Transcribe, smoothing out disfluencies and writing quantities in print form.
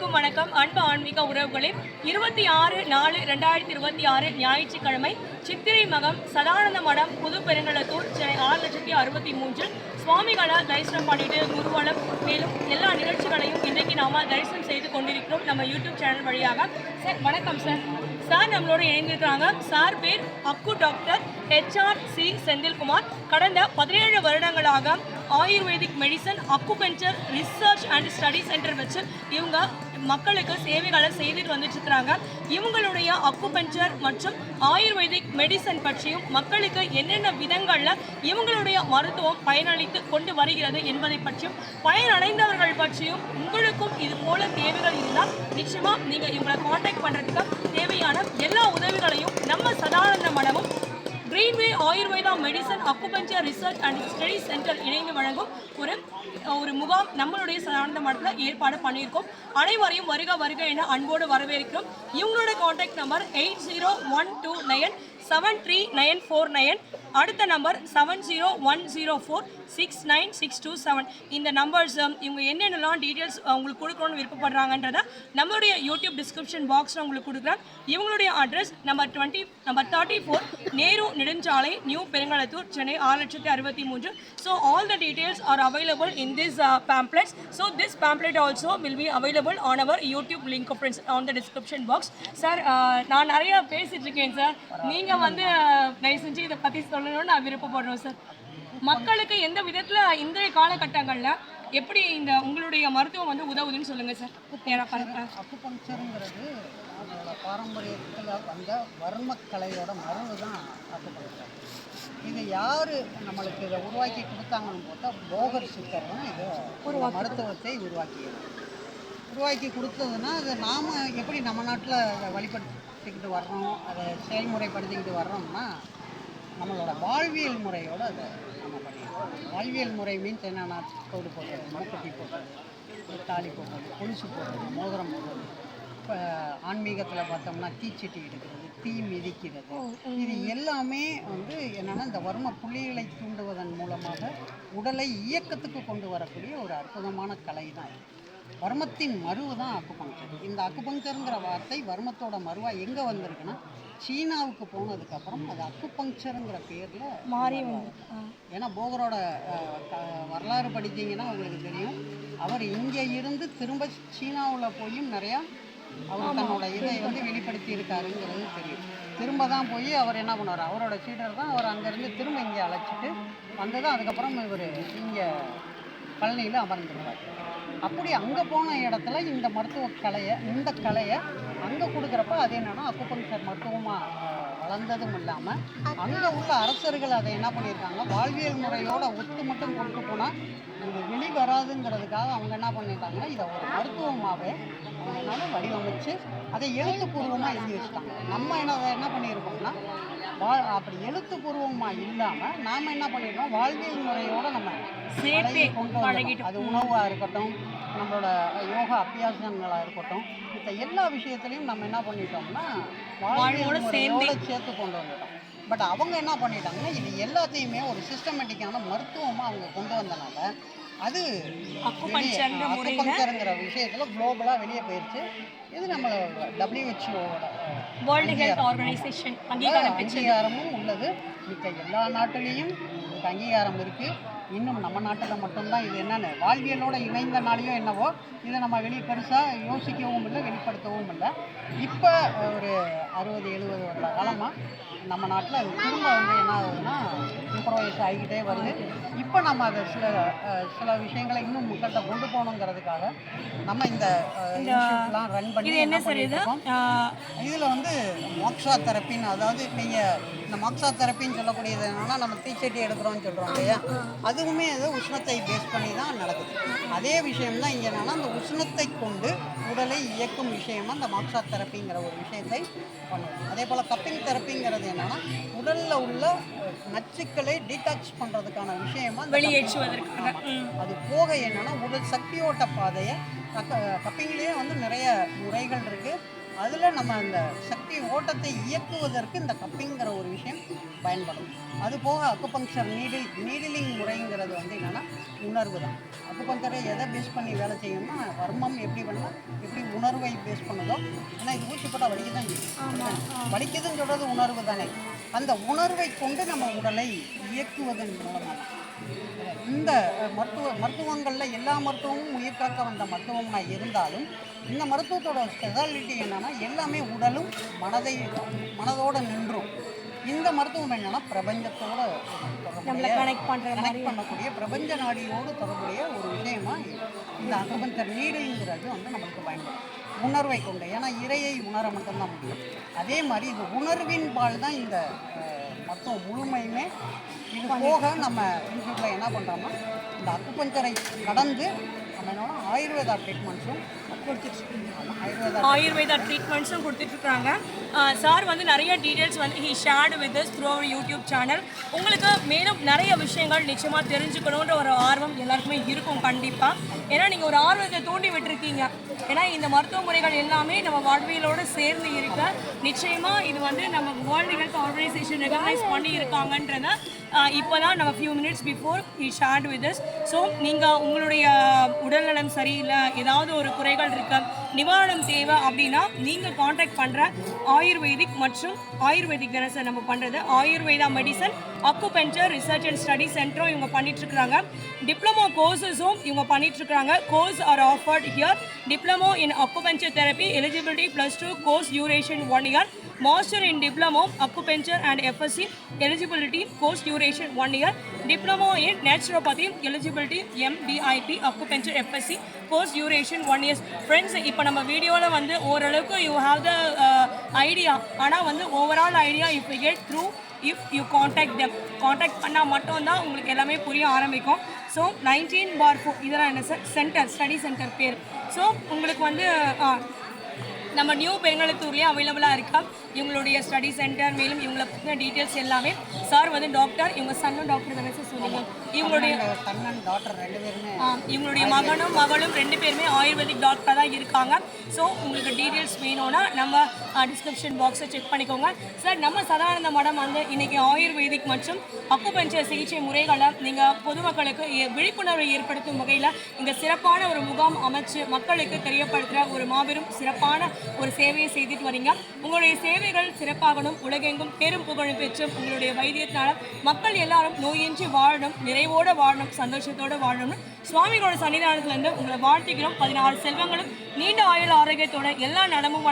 அனைவருக்கும் வணக்கம். அன்பு ஆன்மீக உறவுகளே, 26/4/2026 ஞாயிற்றுக்கிழமை சித்திரை மகம் சதானந்த மடம் புது பெருங்கலத்தூர் சென்னை 6,63 சுவாமிகளை தரிசனம் பண்ணிட்டு குருவலம் மேலும் எல்லா நிகழ்ச்சிகளையும் இன்றைக்கு நாம தரிசனம் செய்து கொண்டிருக்கிறோம் நம்ம யூடியூப் சேனல் வழியாக. சார் வணக்கம் சார். சார் நம்மளோட இணைந்திருக்கிறாங்க. சார் பேர் அக்கு டாக்டர் HRC செந்தில்குமார். கடந்த 17 வருடங்களாக ayurvedic medicine acupuncture research and study centre வச்சு இவங்க மக்களுக்கு சேவைகளை செய்துட்டு வந்துட்டு இருக்கிறாங்க. இவங்களுடைய அக்குபஞ்சர் மற்றும் ஆயுர்வேதிக் மெடிசன் பற்றியும் மக்களுக்கு என்னென்ன விதங்களில் இவங்களுடைய மருத்துவம் பயனளித்து கொண்டு வருகிறது என்பதை பற்றியும் பயனடைந்தவர்கள் பற்றியும் உங்களுக்கும் இது போல தேவைகள் இருந்தால் நிச்சயமாக நீங்கள் இவங்களை காண்டாக்ட் பண்ணுறதுக்கு தேவையான எல்லா உதவிகளையும் நம்ம சதானந்த மடமும் Greenway Ayurveda medicine acupuncture research and study centre இணைந்து வழங்கும் ஒரு முகாம் நம்மளுடைய சதானந்த மடத்தில் ஏற்பாடு பண்ணியிருக்கோம். அனைவரையும் வருக வருக என அன்போடு வரவேற்கிறோம். இவங்களோட கான்டாக்ட் நம்பர் 8012973949. அடுத்த நம்பர் 7010469627. இந்த நம்பர்ஸ் இவங்க என்னென்னலாம் டீட்டெயில்ஸ் உங்களுக்கு கொடுக்கணும்னு விருப்பப்படுறாங்கன்றத நம்மளுடைய யூடியூப் டிஸ்கிரிப்ஷன் பாக்ஸில் உங்களுக்கு கொடுக்குறேன். இவங்களுடைய அட்ரஸ் நம்பர் 34 நேரு நெடுஞ்சாலை, new Perungalathur, Chennai 6,63. So all the details are available in this pamphlets. So this pamphlet also will be available on our YouTube link friends on the description box. Sir நான் நிறைய பேசிட்டு இருக்கேன் sir. நீங்கள் வந்து தயவு செஞ்சு இதை பற்றி சொல்லணும்னு நான் விருப்பப்படுறோம் சார். மக்களுக்கு எந்த விதத்தில் இன்றைய காலகட்டங்களில் எப்படி இந்த உங்களுடைய மருத்துவம் வந்து உதவுதுன்னு சொல்லுங்கள் சார். அக்குபஞ்சருங்கிறது நம்மளோட பாரம்பரியத்தில் வந்த வர்மக்கலையோட மரபு தான் அக்குபஞ்சர். இது யார் நம்மளுக்கு இதை உருவாக்கி கொடுத்தாங்கன்னு பார்த்தா போகர் சித்தர் தான் இதை ஒரு மருத்துவத்தை உருவாக்கி கொடுத்ததுன்னா அது நாம் எப்படி நம்ம நாட்டில் அதை வழிபடுத்திக்கிட்டு வர்றோம், அதை செயல்முறைப்படுத்திக்கிட்டு வர்றோம்னா நம்மளோட வாழ்வியல் முறையோடு அதை நம்ம பண்ணிடுறோம். வாழ்வியல் முறை மீன்ஸ் என்னென்னா கோடு போடுறது, மணப்பட்டி போடுறது, தாலி போடுறது, கொலுசு போடுறது, மோதிரம் போடுறது. இப்போ ஆன்மீகத்தில் பார்த்தோம்னா தீச்சட்டி எடுக்கிறது, தீ மிதிக்கிறது, இது எல்லாமே வந்து என்னென்னா இந்த வர்ம புள்ளிகளை தூண்டுவதன் மூலமாக உடலை இயக்கத்துக்கு கொண்டு வரக்கூடிய ஒரு அற்புதமான கலை தான் இது. வர்மத்தின் மருவு தான் அக்குபஞ்சர். இந்த அக்குபஞ்சருங்கிற வார்த்தை வர்மத்தோட மருவாக எங்கே வந்திருக்குன்னா சீனாவுக்கு போனதுக்கப்புறம் அது அக்குபஞ்சருங்கிற பேரில் மாறி வந்து. ஏன்னா போகரோட வரலாறு படித்தீங்கன்னா உங்களுக்கு தெரியும், அவர் இங்கே இருந்து திரும்ப சீனாவில் போயும் நிறையா அவர் தன்னோட இதை வந்து வெளிப்படுத்தி இருக்காருங்கிறது தெரியும். திரும்ப தான் போய் அவர் என்ன பண்ணார், அவரோட சீடர் தான் அவர் அங்கேருந்து திரும்ப இங்கே அழைச்சிட்டு வந்து தான் அதுக்கப்புறம் இவர் இங்கே பழனியில் அமர்ந்துருவார். அப்படி அங்கே போன இடத்துல இந்த மருத்துவ இந்த கலையை அங்கே கொடுக்குறப்ப அது என்னென்னா அக்குபஞ்சர் மருத்துவமாக வளர்ந்ததும் இல்லாமல் அங்கே உள்ள அரசர்கள் அதை என்ன பண்ணியிருக்காங்க, வாழ்வியல் முறையோடு ஒத்து மட்டும் கொண்டு போனால் இது வெளி வராதுங்கிறதுக்காக அவங்க என்ன பண்ணிட்டாங்கன்னா இதை ஒரு மருத்துவமாகவே அவங்களால வடிவமைச்சு அதை எழுத்துப்பூர்வமாக எழுதி வச்சுட்டாங்க. நம்ம என்ன பண்ணியிருக்கோம்னா அப்படி எழுத்துப்பூர்வமாக இல்லாமல் நாம் என்ன பண்ணிடுறோம், வாழ்வியல் முறையோடு நம்ம சேர்த்து கொண்டு வந்துட்டோம். அது உணவாக இருக்கட்டும், நம்மளோட யோகா அபியாசங்களாக இருக்கட்டும், இந்த எல்லா விஷயத்துலையும் நம்ம என்ன பண்ணிட்டோம்னா வாழ்வியல் முறையோடு சேர்த்து கொண்டு வந்துட்டோம். பட் அவங்க என்ன பண்ணிட்டாங்கன்னா இது எல்லாத்தையுமே ஒரு சிஸ்டமேட்டிக்கான மருத்துவமாக அவங்க கொண்டு வந்தனால அது அக்குபஞ்சருங்கிற விஷயத்தில் குளோபலாக வெளியே போயிடுச்சு. இது நம்மளோட WHO வேர்ல்டு ஹெல்த் ஆர்கனைசேஷன் அங்கீகாரமும் உள்ளது. மிக்க எல்லா நாட்டிலையும் இதுக்கு அங்கீகாரம் இருக்குது. இன்னும் நம்ம நாட்டில் மட்டும்தான் இது என்னென்னு வாழ்வியலோடு இணைந்தனாலையும் என்னவோ இதை நம்ம வெளியே பெருசாக யோசிக்கவும் இல்லை, வெளிப்படுத்தவும் இல்லை. இப்போ ஒரு 60-70 வருட காலமாக நம்ம நாட்டில் அது திரும்ப வந்து என்ன ஆகுதுன்னா இம்ப்ரூவைஸ் ஆகிக்கிட்டே வருது. இப்போ நம்ம அதை சில விஷயங்களை இன்னும் மக்கள்கிட்ட கொண்டு போகணுங்கிறதுக்காக நம்ம இந்த இன்ஸ்டியூட்லாம் ரன் பண்ணி என்ன பண்ணியிருக்கோம். இதில் வந்து மோக்ஷா தெரப்பின்னு, அதாவது நீங்கள் இந்த மோக்ஷா தெரப்பின்னு சொல்லக்கூடியது என்னென்னா நம்ம தீச்சட்டி எடுக்கிறோம்னு சொல்கிறோம் இல்லையா, அதுவுமே அது உஷ்ணத்தை பேஸ் பண்ணி தான் நடக்குது. அதே விஷயம்தான் இங்கே என்னென்னா அந்த உஷ்ணத்தை கொண்டு உடலை இயக்கும் விஷயமாக இந்த மோக்ஷா தெரப்பிங்கிற ஒரு விஷயத்தை பண்ணுவோம். அதே போல் கப்பிங் தெரப்பிங்கிறது என்னென்னா உடலில் உள்ள நச்சுக்களை டீடாக்ஸ் பண்ணுறதுக்கான விஷயமாக வெளியேற்றுவதற்காக. அது போக என்னென்னா உடல் சக்தியோட்ட பாதையை கப்பிங்லேயே வந்து நிறைய முறைகள் இருக்குது. அதில் நம்ம அந்த சக்தி ஓட்டத்தை இயக்குவதற்கு இந்த கப்பிங்கிற ஒரு விஷயம் பயன்படும். அது போக அக்குபங்க்சர் நீடிலிங் முறைங்கிறது வந்து என்னென்னா உணர்வு தான். அக்குபங்க்சரை எதை பேஸ் பண்ணி வேலை செய்யணும்னா வர்மம் எப்படி பண்ணால் எப்படி உணர்வை பேஸ் பண்ணுதோ, ஏன்னா இது ஊசி போட்டால் வலிக்க தான் செய்யும். வலிக்குதுன்னு சொல்கிறது உணர்வு தானே. அந்த உணர்வை கொண்டு நம்ம உடலை இயக்குவதன் மூலமாக இந்த மருத்துவங்களில் எல்லா மருத்துவமும் உயிர் காக்க வந்த மருத்துவமாக இருந்தாலும் இந்த மருத்துவத்தோட ஸ்பெஷாலிட்டி என்னென்னா எல்லாமே உடலும் மனதோடு நின்றும். இந்த மருத்துவம் என்னென்னா பிரபஞ்சத்தோட கனெக்ட் பண்ணக்கூடிய பிரபஞ்ச நாடியோடு தொடர்புடைய ஒரு விஷயமா இந்த அக்குபஞ்சர் நீடுங்கிறது வந்து நம்மளுக்கு பயன்படும் உணர்வை கொண்டு. ஏன்னா இறையை உணர மட்டும்தான் முடியும். அதே மாதிரி இந்த உணர்வின் பால் தான் இந்த மருத்துவம் முழுமையுமே. இது போக நம்ம இன்ஸ்டியூட்டில் என்ன பண்ணுறோம்னா இந்த அக்குபஞ்சரை கடந்து நம்ம என்னன்னா ஆயுர்வேதா ட்ரீட்மெண்ட்ஸும் ஆயுர்வேதா ட்ரீட்மெண்ட்ஸும் கொடுத்துட்ருக்காங்க. சார் வந்து நிறைய டீட்டெயில்ஸ் வந்து he shared with us through அவர் யூடியூப் சேனல். உங்களுக்கு மேலும் நிறைய விஷயங்கள் நிச்சயமாக தெரிஞ்சுக்கணுன்ற ஒரு ஆர்வம் எல்லாருக்குமே இருக்கும் கண்டிப்பாக. ஏன்னா நீங்கள் ஒரு ஆர்வத்தை தூண்டி விட்டுருக்கீங்க. ஏன்னா இந்த மருத்துவ முறைகள் எல்லாமே நம்ம வாழ்வியலோடு சேர்ந்து இருக்க நிச்சயமாக இது வந்து நம்ம வேர்ல்டு ஹெல்த் ஆர்கனைசேஷன் ரெகக்னைஸ் பண்ணியிருக்காங்கன்றத இப்போ தான் நம்ம few minutes before he shared with as. So நீங்கள் உங்களுடைய உடல்நலம் சரியில்லை, ஏதாவது ஒரு குறைகள் இருக்க, நிவாரணம் தேவை அப்படின்னா நீங்கள் காண்டாக்ட் பண்ணுற ஆயுர்வேதிக் மற்றும் ஆயுர்வேதிக் தானே சார் நம்ம பண்ணுறது Ayurveda medicine acupuncture research and study சென்டரும் இவங்க பண்ணிட்டுருக்குறாங்க. டிப்ளமோ கோர்சஸும் இவங்க பண்ணிட்டுருக்குறாங்க. Course are offered here. Diploma in acupuncture therapy eligibility +2 course duration 1 year. Master in Diploma Acupuncture and FSC eligibility course duration 1 year. Diploma in Naturopathy eligibility MDIP Acupuncture FSC course duration 1 year. Friends, இப்போ நம்ம வீடியோவில் வந்து ஓரளவுக்கு you have the idea. ஆனால் வந்து overall idea if you get through if you contact them. Contact பண்ணால் மட்டும்தான் உங்களுக்கு எல்லாமே புரிய ஆரம்பிக்கும். ஸோ 19/4 இதெல்லாம் என்ன சார் சென்டர் ஸ்டடி சென்டர் பேர். ஸோ உங்களுக்கு வந்து நம்ம நியூ பெருங்களத்தூர்லேயே அவைலபிளாக இருக்கா இவங்களுடைய ஸ்டடி சென்டர். மேலும் இவங்களை பற்றின டீட்டெயில்ஸ் எல்லாமே சார் வந்து டாக்டர், இவங்க சன்னும் டாக்டர் தானே சார் சொன்னீங்க. இவங்களுடைய மகனும் மகளும் 2 பேருமே ஆயுர்வேதிக் டாக்டராக தான் இருக்காங்க. ஸோ உங்களுக்கு டீட்டெயில்ஸ் வேணும்னா நம்ம டிஸ்கிரிப்ஷன் பாக்ஸை செக் பண்ணிக்கோங்க. சார் நம்ம சதானந்த மடம் வந்து இன்றைக்கி ஆயுர்வேதிக் மற்றும் அக்குபஞ்சர் சிகிச்சை முறைகளை நீங்கள் பொதுமக்களுக்கு விழிப்புணர்வை ஏற்படுத்தும் வகையில் இந்த சிறப்பான ஒரு முகாம் அமைச்சு மக்களுக்கு தெரியப்படுத்துகிற ஒரு மாபெரும் சிறப்பான ஒரு சேவையை செய்துட்டு வரீங்க. உங்களுடைய சேவைகள் சிறப்பாகணும், உலகெங்கும் பெரும் புகழும் பெற்றும் உங்களுடைய வைத்தியத்தினால மக்கள் எல்லாரும் நோயின்றி வாழணும், நிறைவோடு வாழணும், சந்தோஷத்தோடு வாழணும்னு சுவாமிகளோட சன்னிதானத்திலேருந்து உங்களை வாழ்த்துக்கிறோம். 16 செல்வங்களும் நீண்ட ஆயுள் ஆரோக்கியத்தோட எல்லா நலமும்